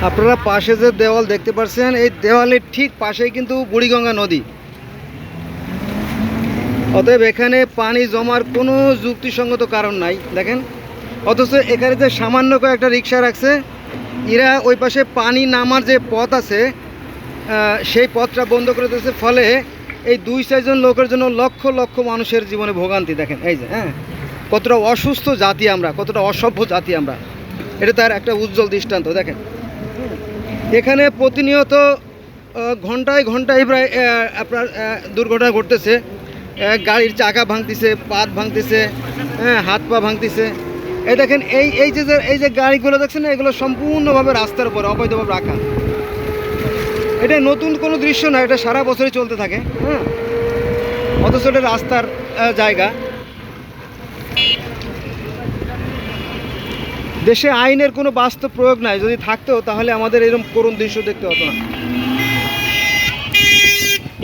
আপনারা পাশে যে দেওয়াল দেখতে পাচ্ছেন, এই দেওয়ালের ঠিক পাশেই কিন্তু বুড়িগঙ্গা নদী। অতএব এখানে পানি জমার কোনো যুক্তিসঙ্গত কারণ নাই দেখেন। অথচ এখানে যে সামান্য কয়েকটা রিক্সা রাখছে, এরা ওই পাশে পানি নামার যে পথ আছে সেই পথটা বন্ধ করে দিয়েছে। ফলে এই 2-4 জন লোকের জন্য লক্ষ লক্ষ মানুষের জীবনে ভোগান্তি। দেখেন এই যে কতটা অসুস্থ জাতি আমরা, কতটা অসভ্য জাতি আমরা, এটা তার একটা উজ্জ্বল দৃষ্টান্ত। দেখেন এখানে প্রতিনিয়ত ঘন্টায় ঘন্টায় প্রায় আপনার দুর্ঘটনা ঘটতেছে। গাড়ির চাকা ভাঙতেছে, পাত ভাঙতেছে, হাত পা ভাঙতেছে। এই দেখেন এই যে গাড়িগুলো দেখছেন, এগুলো সম্পূর্ণভাবে রাস্তার উপরে অবৈধভাবে রাখা। এটা নতুন কোনো দৃশ্য না, এটা সারা বছরই চলতে থাকে। অথচ এটা রাস্তার জায়গা। দেশে আইনের কোনো বাস্তব প্রয়োগ নাই, যদি থাকতো তাহলে আমাদের এরকম করুণ দৃশ্য দেখতে হতো না।